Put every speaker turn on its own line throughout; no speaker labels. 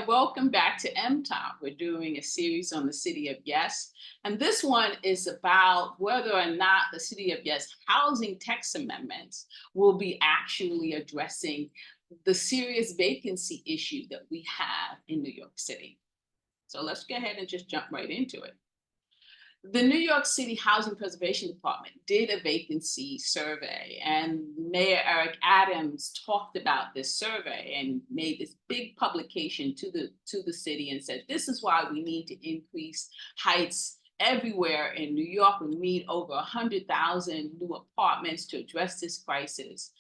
and welcome back to MTOP. We're doing a series on the City of Yes, and this one is about whether or not the City of Yes housing text amendments will be actually addressing the serious vacancy issue that we have in New York City. So let's go ahead and just jump right into it. The New York City Housing Preservation Department did a vacancy survey, and Mayor Eric Adams talked about this survey and made this big publication to the city and said, this is why we need to increase heights everywhere in New York. We need over 100,000 new apartments to address this crisis.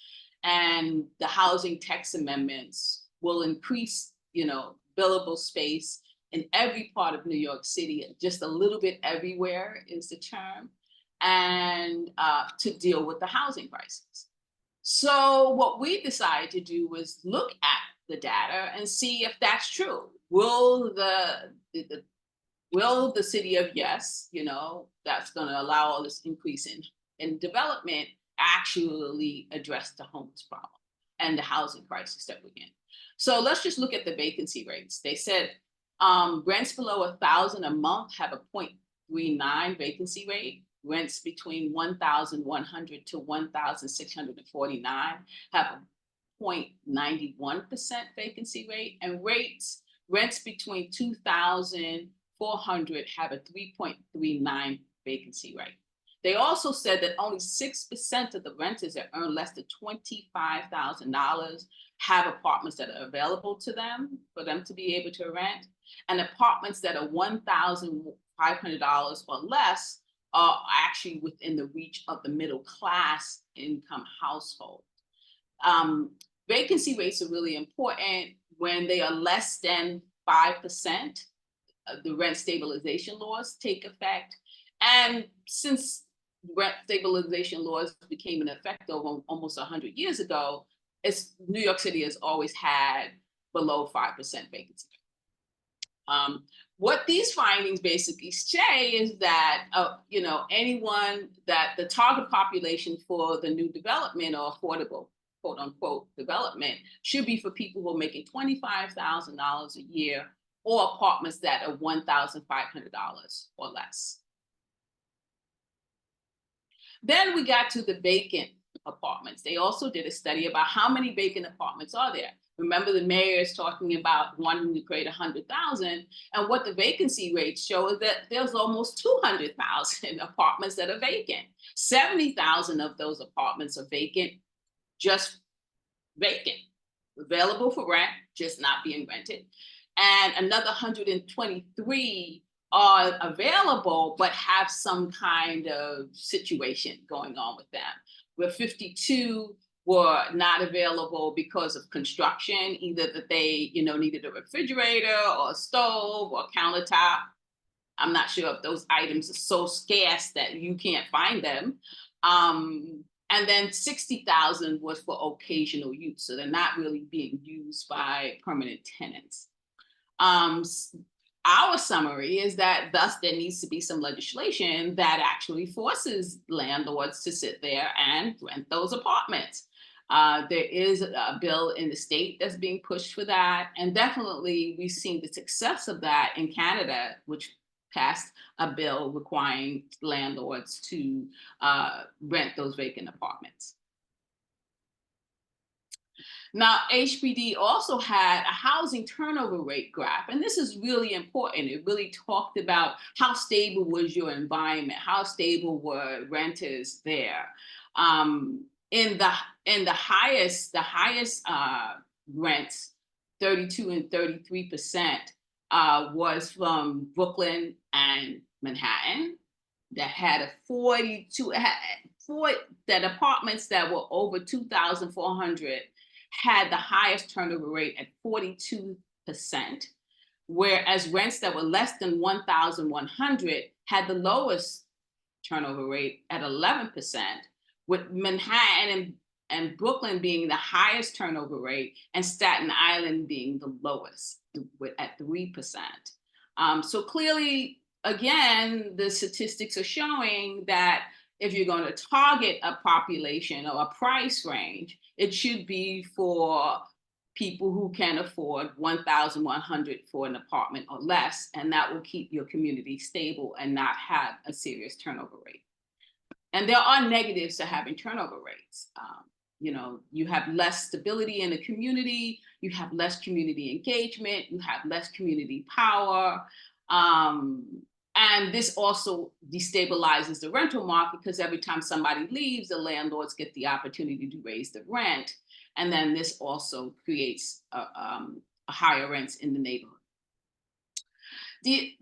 And the housing text amendments will increase, billable space in every part of New York City, just a little bit everywhere is the term, and to deal with the housing crisis. So what we decided to do was look at the data and see if that's true. Will the City of Yes, that's going to allow all this increase in development, actually address the homeless problem and the housing crisis that we're in? So let's just look at the vacancy rates. They said rents below 1,000 a month have a 0.39 vacancy rate. Rents between 1,100 to 1,649 have a 0.91% vacancy rate, and rents between 2,400 have a 3.39 vacancy rate. They also said that only 6% of the renters that earn less than $25,000 have apartments that are available to them for them to be able to rent. And apartments that are $1,500 or less are actually within the reach of the middle class income household. Vacancy rates are really important when they are less than 5%. The rent stabilization laws take effect. And since rent stabilization laws became in effect over almost 100 years ago, New York City has always had below 5% vacancy. What these findings basically say is that, anyone that the target population for the new development or affordable, quote unquote, development should be for people who are making $25,000 a year or apartments that are $1,500 or less. Then we got to the vacant apartments. They also did a study about how many vacant apartments are there. Remember, the mayor is talking about wanting to create 100,000, and what the vacancy rates show is that there's almost 200,000 apartments that are vacant. 70,000 of those apartments are vacant, just vacant, available for rent, just not being rented. And another 123 are available, but have some kind of situation going on with them, where 52 were not available because of construction, either that they, needed a refrigerator or a stove or a countertop. I'm not sure if those items are so scarce that you can't find them. And then 60,000 was for occasional use. So they're not really being used by permanent tenants. Our summary is that thus there needs to be some legislation that actually forces landlords to sit there and rent those apartments. There is a bill in the state that's being pushed for that. And definitely we've seen the success of that in Canada, which passed a bill requiring landlords to rent those vacant apartments. Now, HPD also had a housing turnover rate graph, and this is really important. It really talked about how stable was your environment, how stable were renters there. In the highest rents, 32 and 33%, was from Brooklyn and Manhattan. That had that apartments that were over 2,400 had the highest turnover rate at 42%, whereas rents that were less than 1,100 had the lowest turnover rate at 11%, with Manhattan and Brooklyn being the highest turnover rate and Staten Island being the lowest at 3%. So clearly, again, the statistics are showing that if you're going to target a population or a price range, it should be for people who can afford 1,100 for an apartment or less, and that will keep your community stable and not have a serious turnover rate. And there are negatives to having turnover rates. You have less stability in the community, you have less community engagement, you have less community power. And this also destabilizes the rental market because every time somebody leaves, the landlords get the opportunity to raise the rent. And then this also creates a higher rents in the neighborhood. The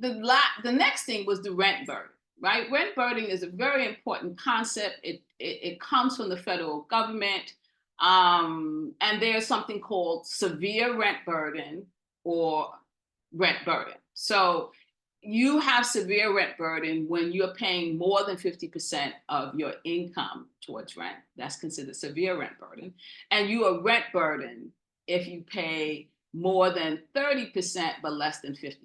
next thing was the rent burden, right? Rent burden is a very important concept. It comes from the federal government. And there's something called severe rent burden or rent burden. So you have severe rent burden when you're paying more than 50% of your income towards rent. That's considered severe rent burden. And you are rent burden if you pay more than 30%, but less than 50%.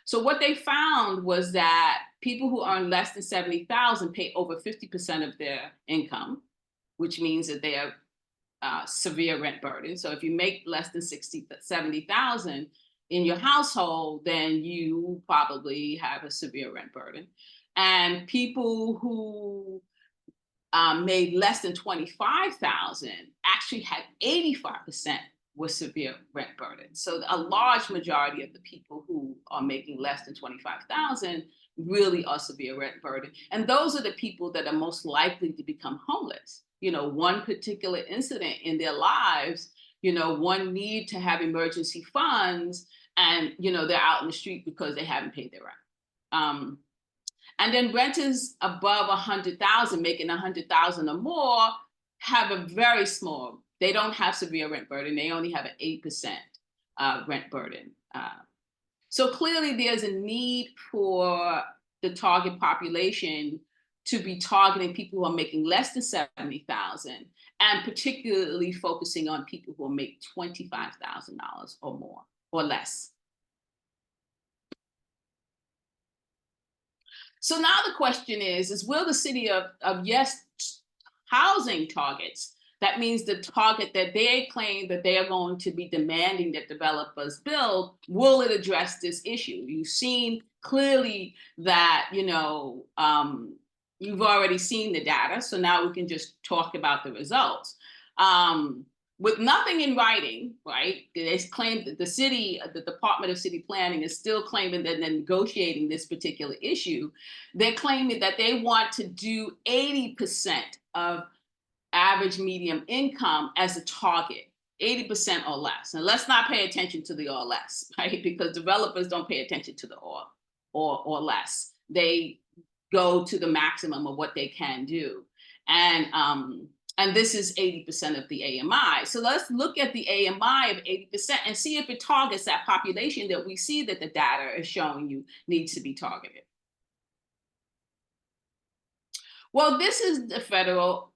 So what they found was that people who earn less than 70,000 pay over 50% of their income, which means that they are severe rent burden. So if you make less than 70,000 in your household, then you probably have a severe rent burden. And people who made less than 25,000 actually had 85% with severe rent burden. So a large majority of the people who are making less than 25,000 really are severe rent burden. And those are the people that are most likely to become homeless. One particular incident in their lives, one need to have emergency funds, and they're out in the street because they haven't paid their rent. And then renters above 100,000, making 100,000 or more, have a very small. They don't have severe rent burden. They only have an 8% rent burden. So clearly, there's a need for the target population to be targeting people who are making less than 70,000, and particularly focusing on people who make $25,000 or more or less. So now the question is will the city of yes housing targets, that means the target that they claim that they are going to be demanding that developers build, will it address this issue? You've seen clearly that, you've already seen the data, so now we can just talk about the results. With nothing in writing, right? They claim that the Department of City Planning is still claiming that they're negotiating this particular issue. They're claiming that they want to do 80% of average medium income as a target, 80% or less. And let's not pay attention to the or less, right? Because developers don't pay attention to the or less. They go to the maximum of what they can do. And this is 80% of the AMI. So let's look at the AMI of 80% and see if it targets that population that we see that the data is showing you needs to be targeted. Well, this is the federal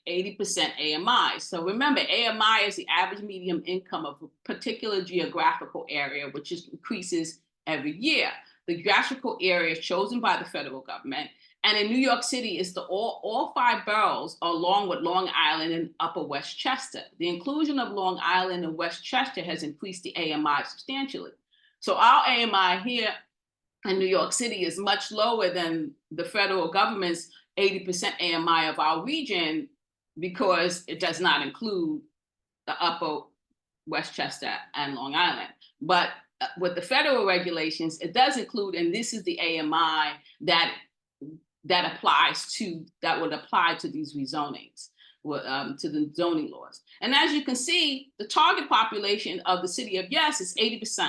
80% AMI. So remember, AMI is the average median income of a particular geographical area, which increases every year. The geographical area is chosen by the federal government. And in New York City, it's all 5 boroughs along with Long Island and Upper Westchester. The inclusion of Long Island and Westchester has increased the AMI substantially. So our AMI here in New York City is much lower than the federal government's 80% AMI of our region because it does not include the Upper Westchester and Long Island. But with the federal regulations, it does include, and this is the AMI that would apply to these rezonings, to the zoning laws. And as you can see, the target population of the city of Yes is 80%.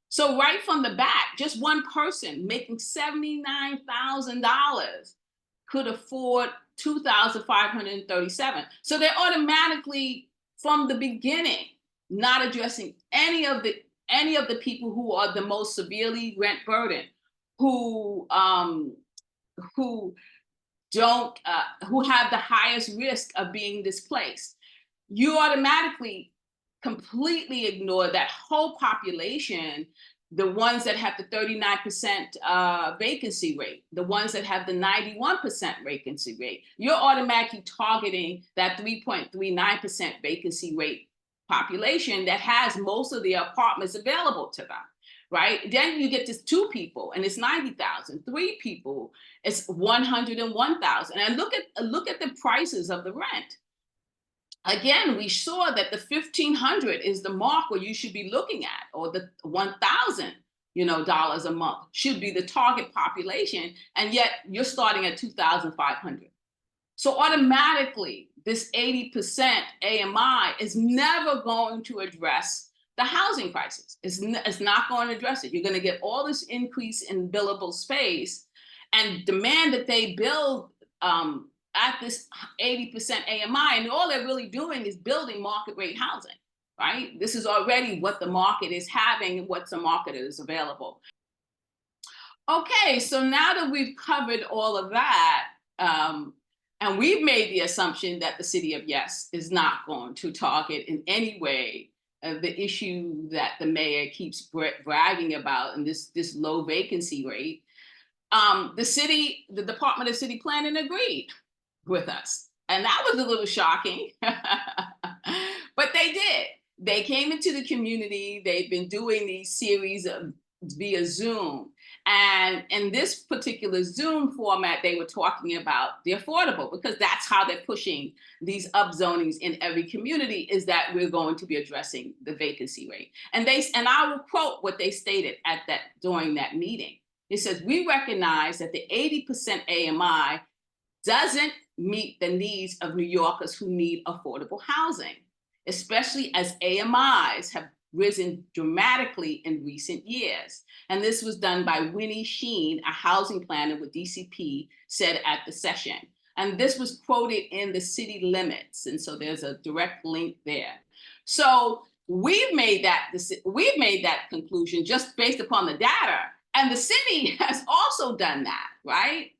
So right from the back, just one person making $79,000 could afford $2,537. So they're automatically, from the beginning, not addressing any of the people who are the most severely rent burdened, who have the highest risk of being displaced. You automatically completely ignore that whole population, the ones that have the 39% vacancy rate, the ones that have the 91% vacancy rate. You're automatically targeting that 3.39% vacancy rate population that has most of the apartments available to them, right? Then you get to 2 people and it's 90,000, 3 people, it's 101,000. And look at the prices of the rent. Again, we saw that the 1,500 is the mark where you should be looking at, or the 1,000, dollars a month should be the target population, and yet you're starting at 2,500. So automatically, this 80% AMI is never going to address the housing crisis. It's not going to address it. You're going to get all this increase in billable space and demand that they build at this 80% AMI, and all they're really doing is building market rate housing, right? This is already what the market is having and what's the market is available. Okay, so now that we've covered all of that, and we've made the assumption that the city of Yes is not going to target in any way the issue that the mayor keeps bragging about, and this low vacancy rate, the Department of City Planning agreed with us. And that was a little shocking, but they did. They came into the community. They've been doing these series via Zoom. And in this particular Zoom format, they were talking about the affordable, because that's how they're pushing these upzonings in every community, is that we're going to be addressing the vacancy rate. And I will quote what they stated during that meeting. It says, "We recognize that the 80% AMI doesn't meet the needs of New Yorkers who need affordable housing, especially as AMIs have risen dramatically in recent years." And this was done by Winnie Sheen, a housing planner with DCP, said at the session. And this was quoted in the city limits. And so there's a direct link there. So we've made that conclusion just based upon the data. And the city has also done that, right?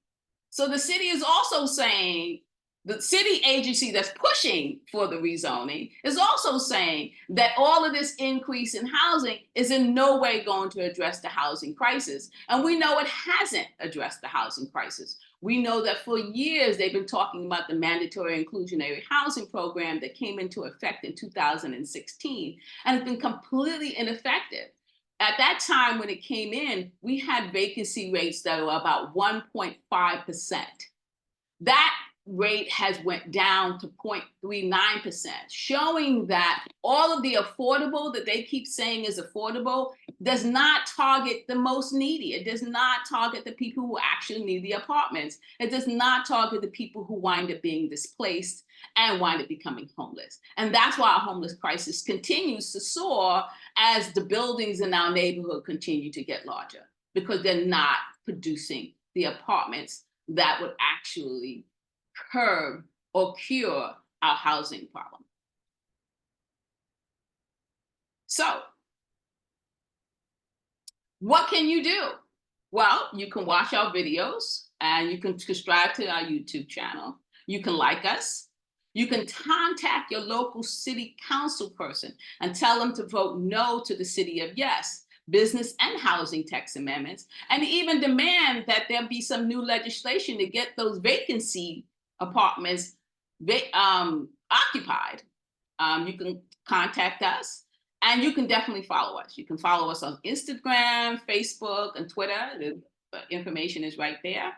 So the city is also saying, the city agency that's pushing for the rezoning is also saying that all of this increase in housing is in no way going to address the housing crisis. And we know it hasn't addressed the housing crisis. We know that for years they've been talking about the mandatory inclusionary housing program that came into effect in 2016 and has been completely ineffective. At that time, when it came in, we had vacancy rates that were about 1.5%. That rate has went down to 0.39%, showing that all of the affordable that they keep saying is affordable does not target the most needy. It does not target the people who actually need the apartments. It does not target the people who wind up being displaced and wind up becoming homeless. And that's why our homeless crisis continues to soar as the buildings in our neighborhood continue to get larger, because they're not producing the apartments that would actually curb or cure our housing problem. So what can you do? Well, you can watch our videos and you can subscribe to our YouTube channel. You can like us. You can contact your local city council person and tell them to vote no to the City of Yes business and housing tax amendments, and even demand that there be some new legislation to get those vacancy apartments occupied. You can contact us, and you can definitely follow us. You can follow us on Instagram, Facebook, and Twitter. The information is right there.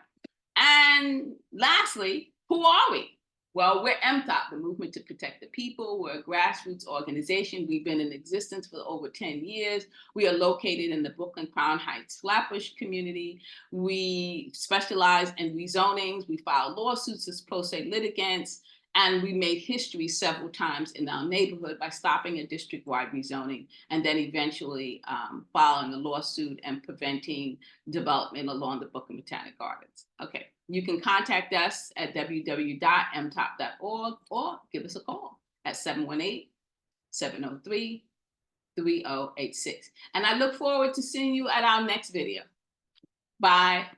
And lastly, who are we? Well, we're MTOP, the Movement to Protect the People. We're a grassroots organization. We've been in existence for over 10 years. We are located in the Brooklyn Crown Heights Flatbush community. We specialize in rezonings. We file lawsuits as pro se litigants. And we made history several times in our neighborhood by stopping a district-wide rezoning and then eventually filing a lawsuit and preventing development along the Brooklyn Botanic Gardens. Okay, you can contact us at www.mtop.org or give us a call at 718-703-3086. And I look forward to seeing you at our next video. Bye.